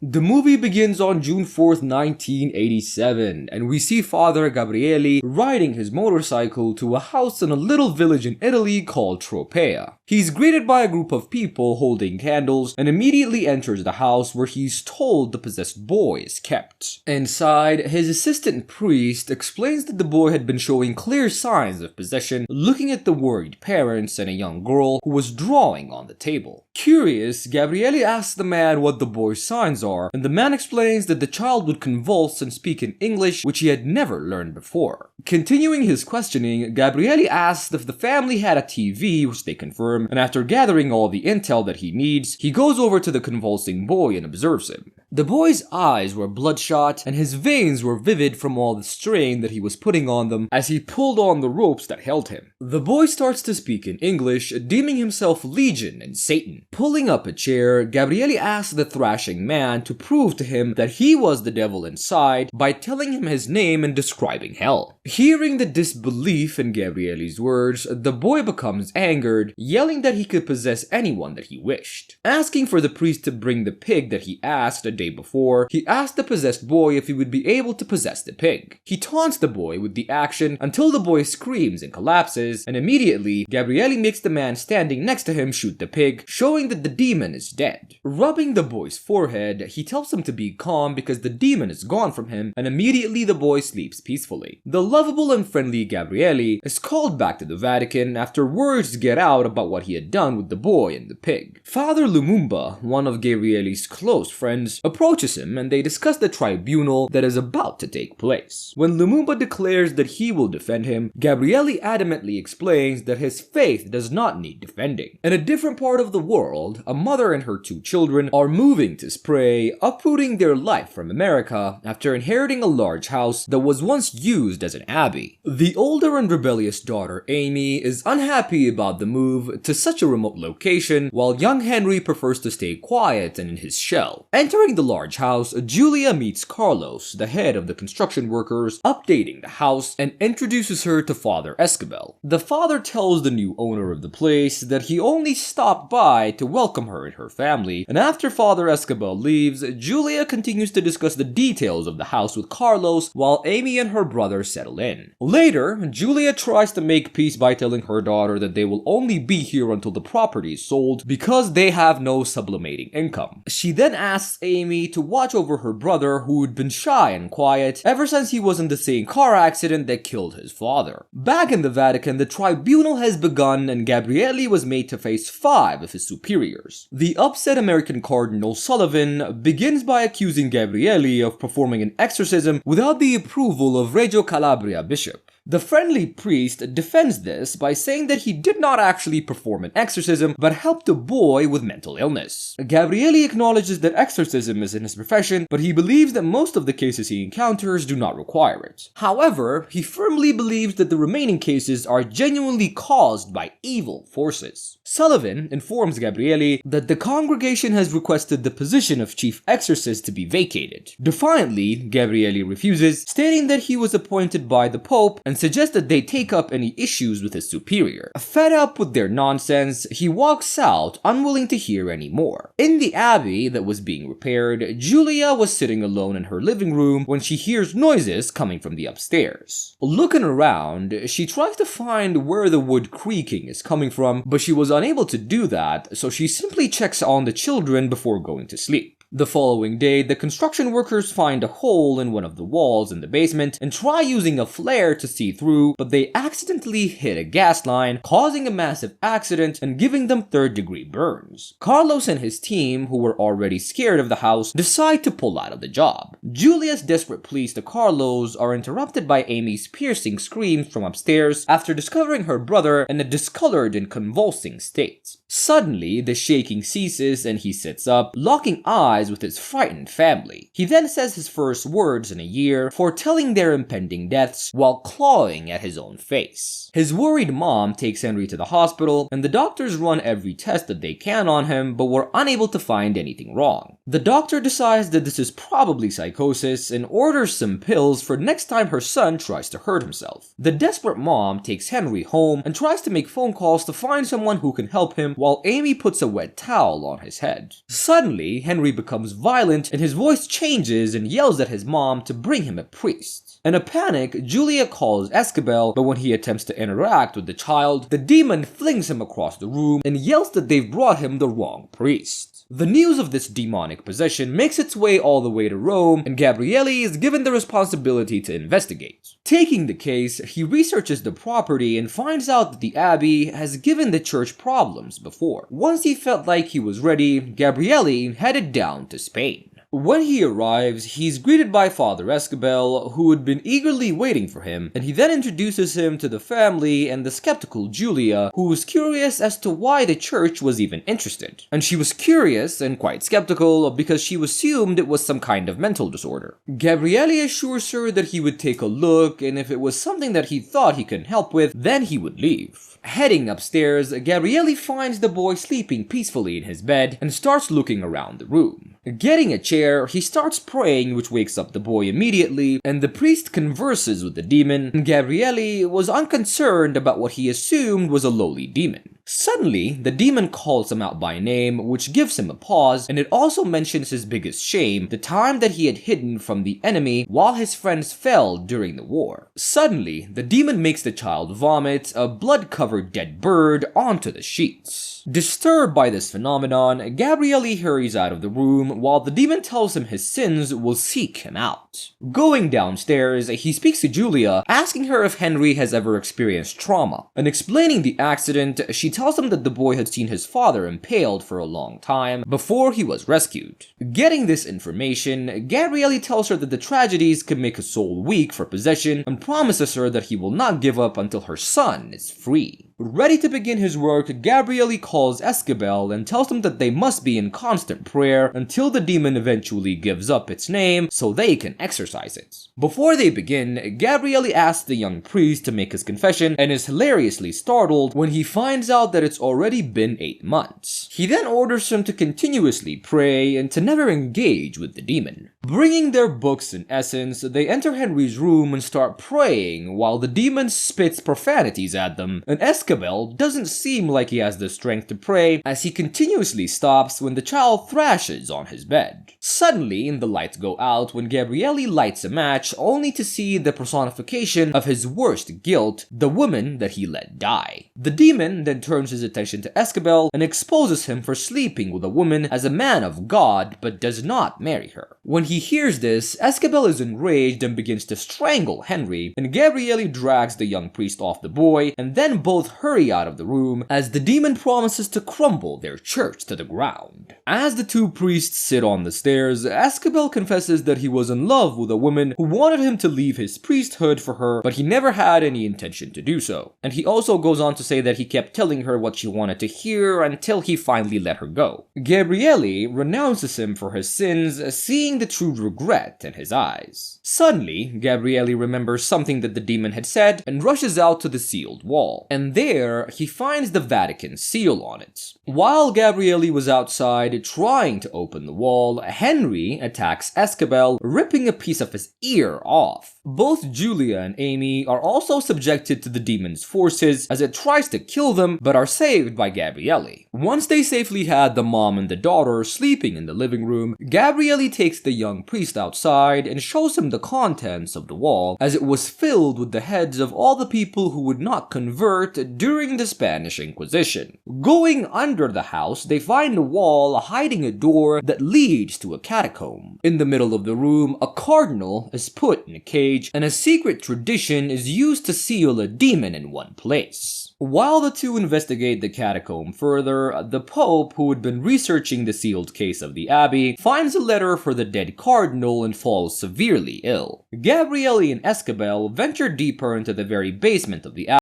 The movie begins on June 4th, 1987, and we see Father Gabriele riding his motorcycle to a house in a little village in Italy called Tropea. He's greeted by a group of people holding candles and immediately enters the house where he's told the possessed boy is kept. Inside, his assistant priest explains that the boy had been showing clear signs of possession, looking at the worried parents and a young girl who was drawing on the table. Curious, Gabriele asks the man what the boy's signs are, and the man explains that the child would convulse and speak in English, which he had never learned before. Continuing his questioning, Gabriele asks if the family had a TV, which they confirm, and after gathering all the intel that he needs, he goes over to the convulsing boy and observes him. The boy's eyes were bloodshot, and his veins were vivid from all the strain that he was putting on them as he pulled on the ropes that held him. The boy starts to speak in English, deeming himself Legion and Satan. Pulling up a chair, Gabriele asks the thrashing man to prove to him that he was the devil inside by telling him his name and describing hell. Hearing the disbelief in Gabriele's words, the boy becomes angered, yelling that he could possess anyone that he wished. Asking for the priest to bring the pig that he asked a day before, he asked the possessed boy if he would be able to possess the pig. He taunts the boy with the action until the boy screams and collapses, and immediately, Gabriele makes the man standing next to him shoot the pig, showing that the demon is dead. Rubbing the boy's forehead, he tells him to be calm because the demon is gone from him, and immediately the boy sleeps peacefully. The lovable and friendly Gabriele is called back to the Vatican after words get out about what he had done with the boy and the pig. Father Lumumba, one of Gabriele's close friends, approaches him and they discuss the tribunal that is about to take place. When Lumumba declares that he will defend him, Gabriele adamantly explains that his faith does not need defending. In a different part of the world, a mother and her two children are moving to Spray, uprooting their life from America after inheriting a large house that was once used as an abbey. The older and rebellious daughter, Amy, is unhappy about the move to such a remote location, while young Henry prefers to stay quiet and in his shell. Entering the large house, Julia meets Carlos, the head of the construction workers, updating the house, and introduces her to Father Escobel. The father tells the new owner of the place that he only stopped by to welcome her and her family, and after Father Escobel leaves, Julia continues to discuss the details of the house with Carlos while Amy and her brother settle in. Later, Julia tries to make peace by telling her daughter that they will only be here until the property is sold because they have no sublimating income. She then asks Amy to watch over her brother, who had been shy and quiet ever since he was in the same car accident that killed his father. Back in the Vatican, the tribunal has begun and Gabriele was made to face 5 of his superiors. The upset American Cardinal Sullivan begins by accusing Gabriele of performing an exorcism without the approval of Reggio Calabria bishop. The friendly priest defends this by saying that he did not actually perform an exorcism, but helped a boy with mental illness. Gabriele acknowledges that exorcism is in his profession, but he believes that most of the cases he encounters do not require it. However, he firmly believes that the remaining cases are genuinely caused by evil forces. Sullivan informs Gabriele that the congregation has requested the position of chief exorcist to be vacated. Defiantly, Gabriele refuses, stating that he was appointed by the Pope and suggests that they take up any issues with his superior. Fed up with their nonsense, he walks out, unwilling to hear any more. In the abbey that was being repaired, Julia was sitting alone in her living room when she hears noises coming from the upstairs. Looking around, she tries to find where the wood creaking is coming from, but she was unable to do that, so she simply checks on the children before going to sleep. The following day, the construction workers find a hole in one of the walls in the basement and try using a flare to see through, but they accidentally hit a gas line, causing a massive accident and giving them 3rd-degree burns. Carlos and his team, who were already scared of the house, decide to pull out of the job. Julia's desperate pleas to Carlos are interrupted by Amy's piercing screams from upstairs after discovering her brother in a discolored and convulsing state. Suddenly, the shaking ceases and he sits up, locking eyes with his frightened family. He then says his first words in a year, foretelling their impending deaths while clawing at his own face. His worried mom takes Henry to the hospital, and the doctors run every test that they can on him, but were unable to find anything wrong. The doctor decides that this is probably psychosis and orders some pills for next time her son tries to hurt himself. The desperate mom takes Henry home and tries to make phone calls to find someone who can help him, while Amy puts a wet towel on his head. Suddenly, Henry becomes violent and his voice changes and yells at his mom to bring him a priest. In a panic, Julia calls Escabel, but when he attempts to interact with the child, the demon flings him across the room and yells that they've brought him the wrong priest. The news of this demonic possession makes its way all the way to Rome, and Gabriele is given the responsibility to investigate. Taking the case, he researches the property and finds out that the abbey has given the church problems before. Once he felt like he was ready, Gabriele headed down to Spain. When he arrives, he's greeted by Father Escabel, who had been eagerly waiting for him, and he then introduces him to the family and the skeptical Julia, who was curious as to why the church was even interested. And she was curious and quite skeptical because she assumed it was some kind of mental disorder. Gabriele assures her that he would take a look, and if it was something that he thought he could help with, then he would leave. Heading upstairs, Gabriele finds the boy sleeping peacefully in his bed and starts looking around the room. Getting a chair, he starts praying, which wakes up the boy immediately, and the priest converses with the demon, and Gabriele was unconcerned about what he assumed was a lowly demon. Suddenly, the demon calls him out by name, which gives him a pause, and it also mentions his biggest shame, the time that he had hidden from the enemy while his friends fell during the war. Suddenly, the demon makes the child vomit a blood-covered dead bird onto the sheets. Disturbed by this phenomenon, Gabriele hurries out of the room while the demon tells him his sins will seek him out. Going downstairs, he speaks to Julia, asking her if Henry has ever experienced trauma, and explaining the accident, she tells him that the boy had seen his father impaled for a long time before he was rescued. Getting this information, Gabriele tells her that the tragedies can make a soul weak for possession and promises her that he will not give up until her son is free. Ready to begin his work, Gabriele calls Escabel and tells him that they must be in constant prayer until the demon eventually gives up its name so they can exorcise it. Before they begin, Gabriele asks the young priest to make his confession and is hilariously startled when he finds out that it's already been 8 months. He then orders him to continuously pray and to never engage with the demon. Bringing their books in essence, they enter Henry's room and start praying while the demon spits profanities at them, and Escabel doesn't seem like he has the strength to pray as he continuously stops when the child thrashes on his bed. Suddenly, the lights go out when Gabriele lights a match only to see the personification of his worst guilt, the woman that he let die. The demon then turns his attention to Escabel and exposes him for sleeping with a woman as a man of God but does not marry her. When he hears this, Escabel is enraged and begins to strangle Henry, and Gabriele drags the young priest off the boy, and then both hurry out of the room as the demon promises to crumble their church to the ground. As the two priests sit on the stairs, Escabel confesses that he was in love with a woman who wanted him to leave his priesthood for her, but he never had any intention to do so. And he also goes on to say that he kept telling her what she wanted to hear until he finally let her go. Gabriele renounces him for his sins, seeing the true regret in his eyes. Suddenly, Gabriele remembers something that the demon had said and rushes out to the sealed wall. And there, he finds the Vatican seal on it. While Gabriele was outside trying to open the wall, Henry attacks Escabel, ripping a piece of his ear off. Both Julia and Amy are also subjected to the demon's forces as it tries to kill them, but are saved by Gabriele. Once they safely had the mom and the daughter sleeping in the living room, Gabriele takes the young priest outside and shows him the contents of the wall, as it was filled with the heads of all the people who would not convert during the Spanish Inquisition. Going under the house, they find a wall hiding a door that leads to a catacomb. In the middle of the room, a cardinal is put in a cage, and a secret tradition is used to seal a demon in one place. While the two investigate the catacomb further, the Pope, who had been researching the sealed case of the abbey, finds a letter for the dead cardinal and falls severely ill. Gabriele and Escabel venture deeper into the very basement of the abbey,